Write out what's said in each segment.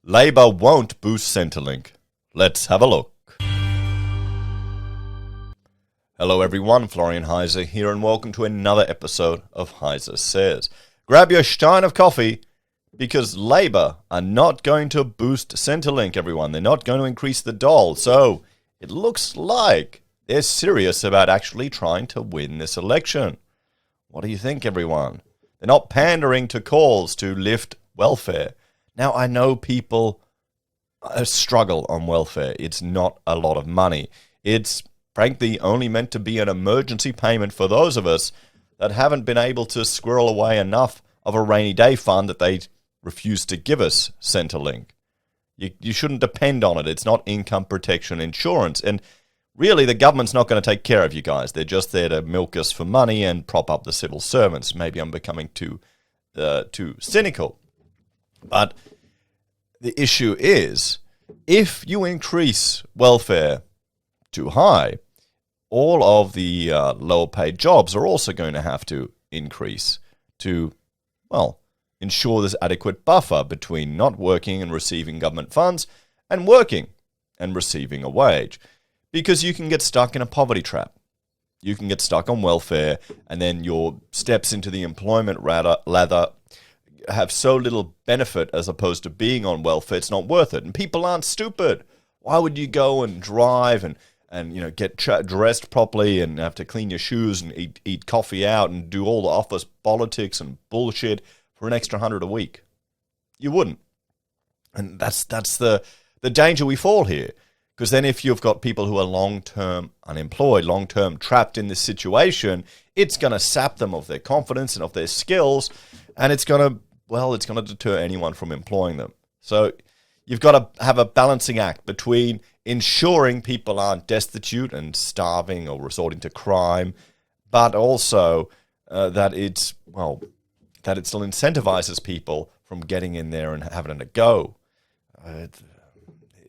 Labour won't boost Centrelink. Let's have a look. Hello everyone, Florian.Heise here and welcome to another episode of HeiseSays. Grab your stein of coffee because Labour are not going to boost Centrelink, everyone. They're not going to increase the dole. So it looks like they're serious about actually trying to win this election. What do you think, everyone? They're not pandering to calls to lift welfare. Now, I know people struggle on welfare. It's not a lot of money. It's frankly only meant to be an emergency payment for those of us that haven't been able to squirrel away enough of a rainy day fund that they refuse to give us Centrelink. You shouldn't depend on it. It's not income protection insurance. And really, the government's not going to take care of you guys. They're just there to milk us for money and prop up the civil servants. Maybe I'm becoming too cynical. But the issue is, if you increase welfare too high, all of the lower paid jobs are also going to have to increase to, well, ensure there's adequate buffer between not working and receiving government funds and working and receiving a wage. Because you can get stuck in a poverty trap. You can get stuck on welfare and then your steps into the employment ladder have so little benefit as opposed to being on welfare, it's not worth it. And people aren't stupid. Why would you go and drive and get dressed properly and have to clean your shoes and eat coffee out and do all the office politics and bullshit for an extra $100 a week? You wouldn't. And that's the danger we fall here. Because then if you've got people who are long-term unemployed, long-term trapped in this situation, it's going to sap them of their confidence and of their skills, and it's going to deter anyone from employing them. So you've got to have a balancing act between ensuring people aren't destitute and starving or resorting to crime, but also that it still incentivizes people from getting in there and having a go.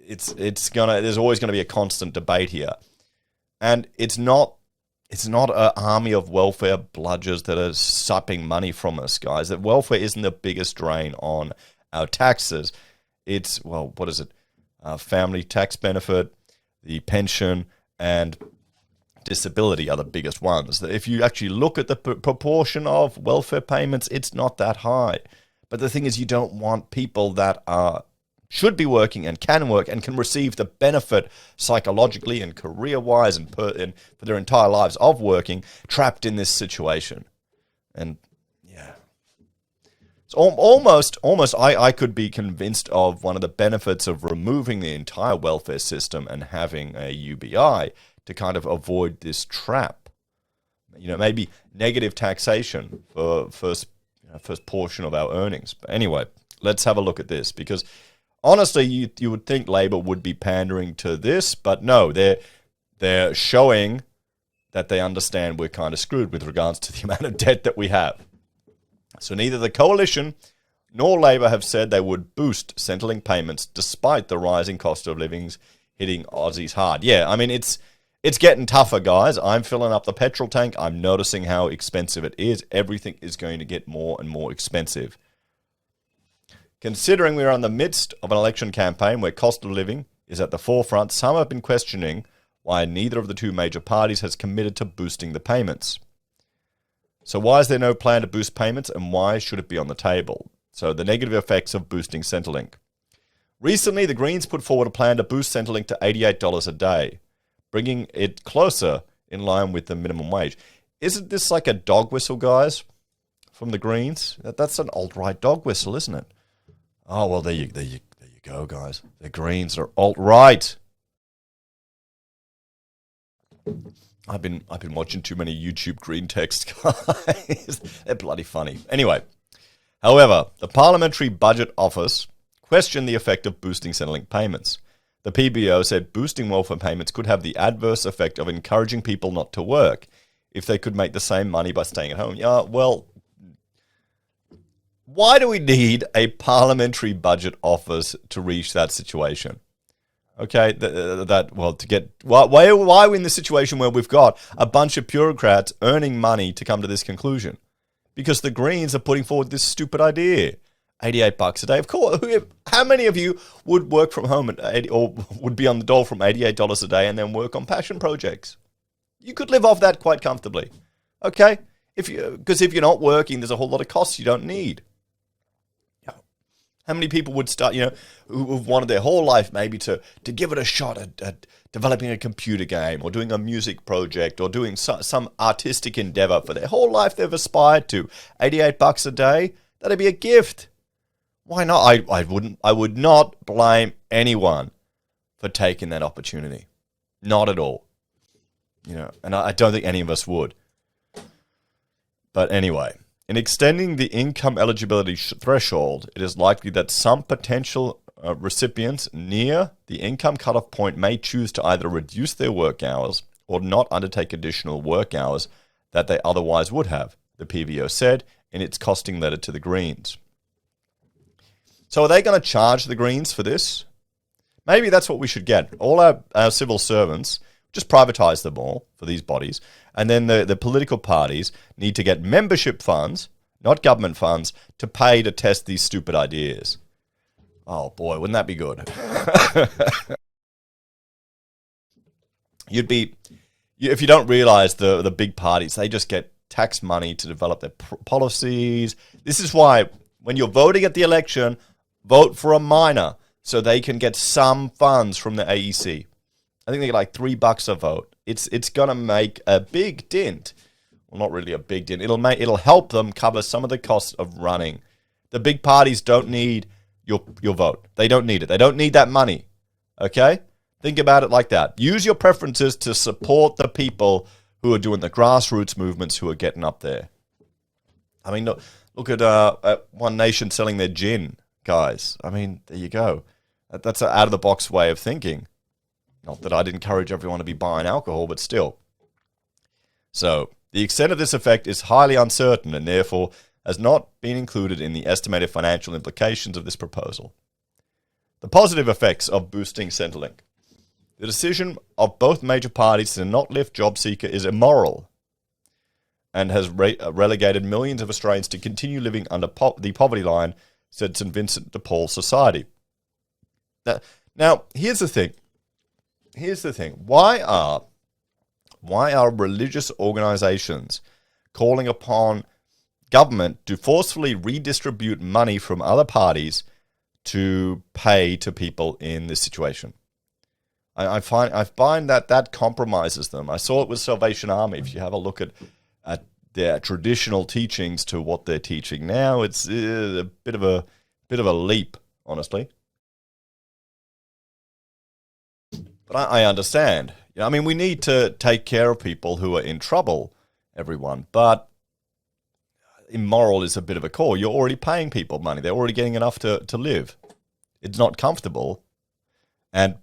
There's always going to be a constant debate here, and it's not an army of welfare bludgers that are sucking money from us, guys. That welfare isn't the biggest drain on our taxes. It's family tax benefit, the pension, and disability are the biggest ones. If you actually look at the proportion of welfare payments, it's not that high. But the thing is, you don't want people that should be working and can work and can receive the benefit psychologically and career-wise and for their entire lives of working, trapped in this situation. And yeah, it's almost I could be convinced of one of the benefits of removing the entire welfare system and having a UBI to kind of avoid this trap. Maybe negative taxation for first portion of our earnings. But anyway, let's have a look at this, because honestly, you would think Labour would be pandering to this, but no, they're showing that they understand we're kind of screwed with regards to the amount of debt that we have. So neither the Coalition nor Labour have said they would boost Centrelink payments despite the rising cost of living hitting Aussies hard. Yeah, I mean, it's getting tougher, guys. I'm filling up the petrol tank. I'm noticing how expensive it is. Everything is going to get more and more expensive. Considering we are in the midst of an election campaign where cost of living is at the forefront, some have been questioning why neither of the two major parties has committed to boosting the payments. So why is there no plan to boost payments, and why should it be on the table? So the negative effects of boosting Centrelink. Recently, the Greens put forward a plan to boost Centrelink to $88 a day, bringing it closer in line with the minimum wage. Isn't this like a dog whistle, guys, from the Greens? That's an alt-right dog whistle, isn't it? Oh, well, there you go, guys. The Greens are alt-right. I've been watching too many YouTube green text, guys. They're bloody funny. Anyway, however, the Parliamentary Budget Office questioned the effect of boosting Centrelink payments. The PBO said boosting welfare payments could have the adverse effect of encouraging people not to work if they could make the same money by staying at home. Yeah, well, why do we need a parliamentary budget office to reach that situation? Okay, why are we in the situation where we've got a bunch of bureaucrats earning money to come to this conclusion? Because the Greens are putting forward this stupid idea. $88 a day. Of course, how many of you would work from home at 80, or would be on the dole from $88 a day and then work on passion projects? You could live off that quite comfortably. Okay? Because if you're not working, there's a whole lot of costs you don't need. How many people would start, who've wanted their whole life maybe to give it a shot at developing a computer game or doing a music project or doing some artistic endeavor for their whole life they've aspired to. $88 a day, that'd be a gift. Why not? I would not blame anyone for taking that opportunity. Not at all. And I don't think any of us would. But anyway, in extending the income eligibility threshold, it is likely that some potential recipients near the income cutoff point may choose to either reduce their work hours or not undertake additional work hours that they otherwise would have, the PVO said in its costing letter to the Greens. So are they going to charge the Greens for this? Maybe that's what we should get. All our civil servants, just privatize them all for these bodies. And then the political parties need to get membership funds, not government funds, to pay to test these stupid ideas. Oh boy, wouldn't that be good? If you don't realize the big parties, they just get tax money to develop their policies. This is why when you're voting at the election, vote for a minor so they can get some funds from the AEC. I think they get like $3 a vote. It's gonna make a big dent. Well, not really a big dent. It'll help them cover some of the costs of running. The big parties don't need your vote. They don't need it. They don't need that money. Okay? Think about it like that. Use your preferences to support the people who are doing the grassroots movements who are getting up there. I mean, look at One Nation selling their gin, guys. I mean, there you go. That's an out-of-the-box way of thinking. Not that I'd encourage everyone to be buying alcohol, but still. So, the extent of this effect is highly uncertain and therefore has not been included in the estimated financial implications of this proposal. The positive effects of boosting Centrelink. The decision of both major parties to not lift JobSeeker is immoral and has relegated millions of Australians to continue living under the poverty line, said St Vincent de Paul Society. Now, here's the thing. Why are religious organizations calling upon government to forcefully redistribute money from other parties to pay to people in this situation? I find that compromises them. I saw it with Salvation Army. If you have a look at their traditional teachings to what they're teaching now, it's a bit of a leap, honestly. But I understand. I mean, we need to take care of people who are in trouble, everyone. But immoral is a bit of a call. You're already paying people money. They're already getting enough to live. It's not comfortable. And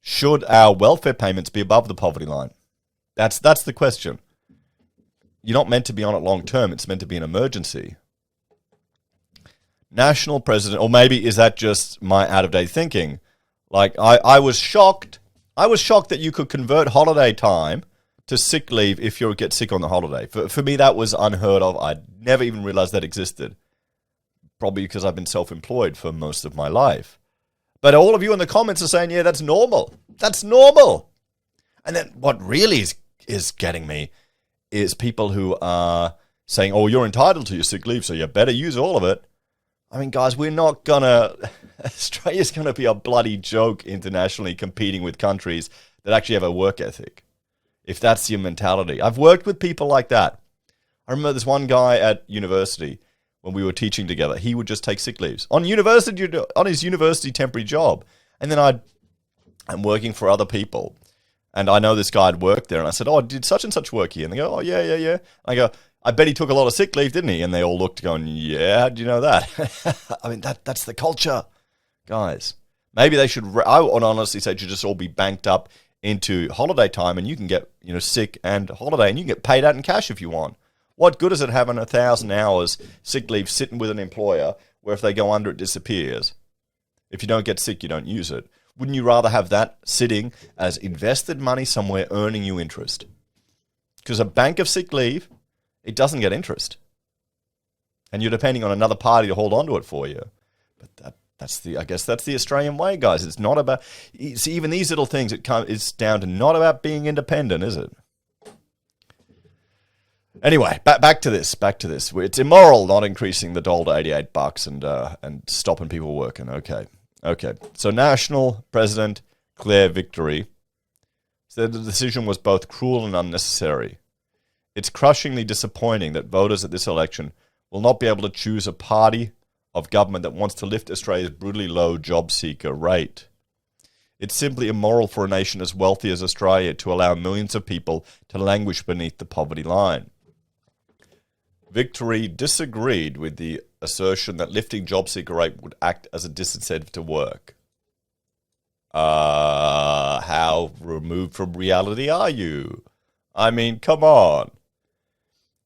should our welfare payments be above the poverty line? That's the question. You're not meant to be on it long term. It's meant to be an emergency. National president, or maybe is that just my out-of-date thinking? Like, I was shocked. I was shocked that you could convert holiday time to sick leave if you get sick on the holiday. For me, that was unheard of. I'd never even realized that existed. Probably because I've been self-employed for most of my life. But all of you in the comments are saying, yeah, that's normal. That's normal. And then what really is getting me is people who are saying, oh, you're entitled to your sick leave, so you better use all of it. I mean, guys, we're not going to... Australia's going to be a bloody joke internationally competing with countries that actually have a work ethic. If that's your mentality. I've worked with people like that. I remember this one guy at university when we were teaching together. He would just take sick leaves on his university temporary job. And then I'm working for other people. And I know this guy had worked there. And I said, oh, I did such and such work here. And they go, oh, yeah. I go, I bet he took a lot of sick leave, didn't he? And they all looked going, yeah, how do you know that? I mean, that's the culture, guys. Maybe they should, I would honestly say, should just all be banked up into holiday time and you can get, sick and holiday and you can get paid out in cash if you want. What good is it having 1,000 hours sick leave sitting with an employer where if they go under, it disappears? If you don't get sick, you don't use it. Wouldn't you rather have that sitting as invested money somewhere earning you interest? Because a bank of sick leave, it doesn't get interest. and you're depending on another party to hold on to it for you. But I guess that's the Australian way, guys. It's not about, see, even these little things, it's down to not about being independent, is it? Anyway, back to this. It's immoral not increasing the dole to $88 and stopping people working. Okay. So National President Claire Victory said the decision was both cruel and unnecessary. It's crushingly disappointing that voters at this election will not be able to choose a party of government that wants to lift Australia's brutally low job seeker rate. It's simply immoral for a nation as wealthy as Australia to allow millions of people to languish beneath the poverty line. Victory disagreed with the assertion that lifting job seeker rate would act as a disincentive to work. How removed from reality are you? I mean, come on.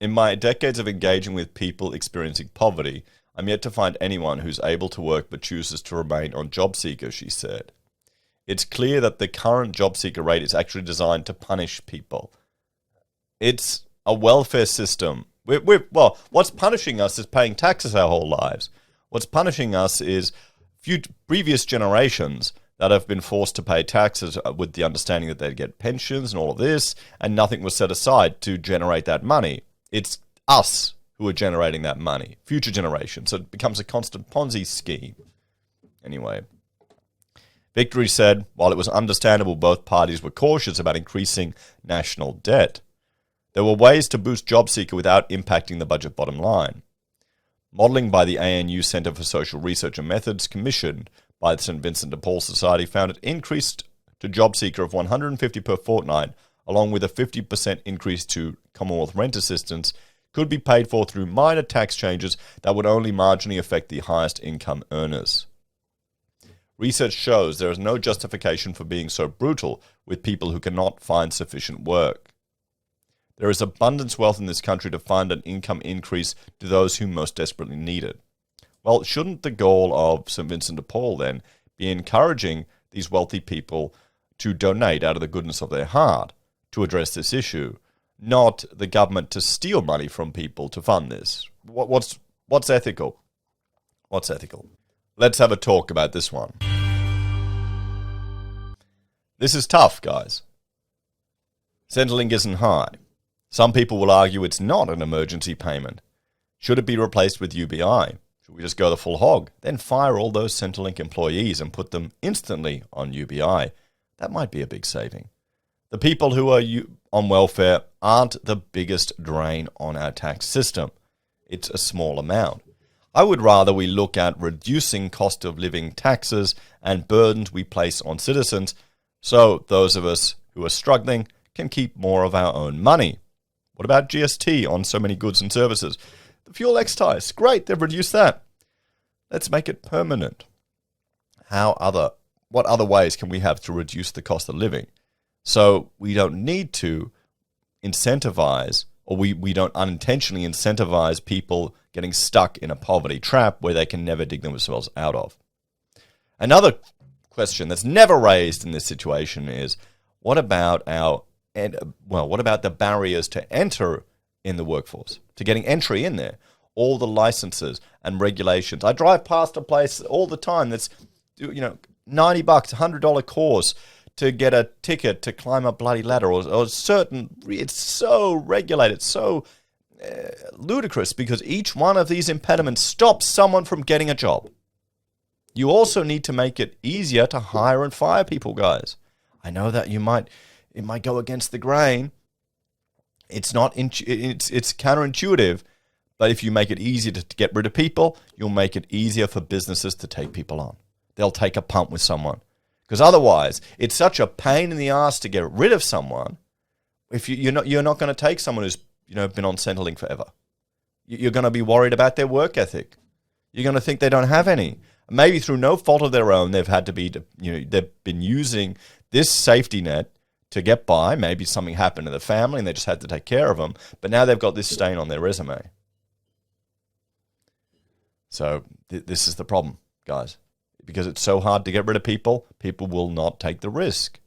In my decades of engaging with people experiencing poverty, I'm yet to find anyone who's able to work but chooses to remain on job seeker, she said. It's clear that the current job seeker rate is actually designed to punish people. It's a welfare system. Well, what's punishing us is paying taxes our whole lives. What's punishing us is previous generations that have been forced to pay taxes with the understanding that they'd get pensions and all of this, and nothing was set aside to generate that money. It's us who are generating that money, future generations. So it becomes a constant Ponzi scheme. Anyway, Victory said, while it was understandable both parties were cautious about increasing national debt, there were ways to boost JobSeeker without impacting the budget bottom line. Modelling by the ANU Centre for Social Research and Methods, commissioned by the St Vincent de Paul Society, found it increased to JobSeeker of $150 per fortnight, along with a 50% increase to Commonwealth rent assistance, could be paid for through minor tax changes that would only marginally affect the highest income earners. Research shows there is no justification for being so brutal with people who cannot find sufficient work. There is abundant wealth in this country to fund an income increase to those who most desperately need it. Well, shouldn't the goal of St Vincent de Paul then be encouraging these wealthy people to donate out of the goodness of their heart to address this issue, not the government to steal money from people to fund this? What's ethical? What's ethical? Let's have a talk about this one. This is tough, guys. Centrelink isn't high. Some people will argue it's not an emergency payment. Should it be replaced with UBI? Should we just go the full hog? Then fire all those Centrelink employees and put them instantly on UBI. That might be a big saving. The people who are on welfare aren't the biggest drain on our tax system. It's a small amount. I would rather we look at reducing cost of living taxes and burdens we place on citizens so those of us who are struggling can keep more of our own money. What about GST on so many goods and services? The fuel excise, great, they've reduced that. Let's make it permanent. What other ways can we have to reduce the cost of living? So we don't need to incentivize, or we don't unintentionally incentivize people getting stuck in a poverty trap where they can never dig themselves out of. Another question that's never raised in this situation is, what about the barriers to enter in the workforce, to getting entry in there? All the licenses and regulations. I drive past a place all the time that's, $90, $100 course to get a ticket to climb a bloody ladder, or certain. It's so regulated, so ludicrous, because each one of these impediments stops someone from getting a job. You also need to make it easier to hire and fire people, guys. I know that it might go against the grain. It's counterintuitive, but if you make it easier to get rid of people, you'll make it easier for businesses to take people on. They'll take a punt with someone. Because otherwise, it's such a pain in the ass to get rid of someone. If you're not going to take someone who's been on Centrelink forever. You're going to be worried about their work ethic. You're going to think they don't have any. Maybe through no fault of their own, they've been using this safety net to get by. Maybe something happened to the family and they just had to take care of them. But now they've got this stain on their resume. So this is the problem, guys. Because it's so hard to get rid of people, people will not take the risk.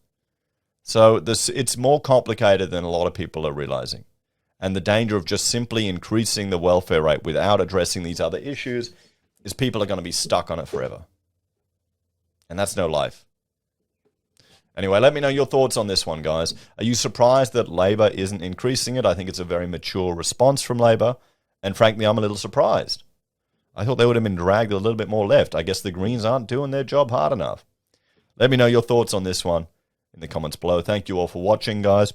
So it's more complicated than a lot of people are realizing. And the danger of just simply increasing the welfare rate without addressing these other issues is people are going to be stuck on it forever. And that's no life. Anyway, let me know your thoughts on this one, guys. Are you surprised that Labor isn't increasing it? I think it's a very mature response from Labor. And frankly, I'm a little surprised. I thought they would have been dragged a little bit more left. I guess the Greens aren't doing their job hard enough. Let me know your thoughts on this one in the comments below. Thank you all for watching, guys.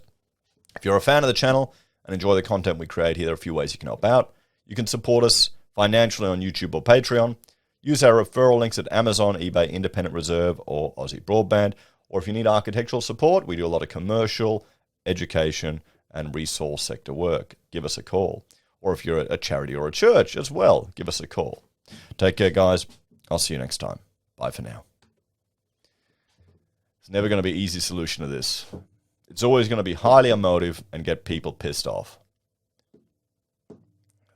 If you're a fan of the channel and enjoy the content we create here, there are a few ways you can help out. You can support us financially on YouTube or Patreon. Use our referral links at Amazon, eBay, Independent Reserve, or AussieBroadband. Or if you need architectural support, we do a lot of commercial, education, and resource sector work. Give us a call. Or if you're a charity or a church as well, give us a call. Take care, guys. I'll see you next time. Bye for now. It's never going to be an easy solution to this. It's always going to be highly emotive and get people pissed off.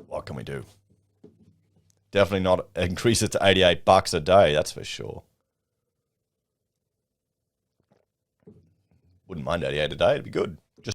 What can we do? Definitely not increase it to $88 a day, that's for sure. Wouldn't mind 88 a day, it'd be good.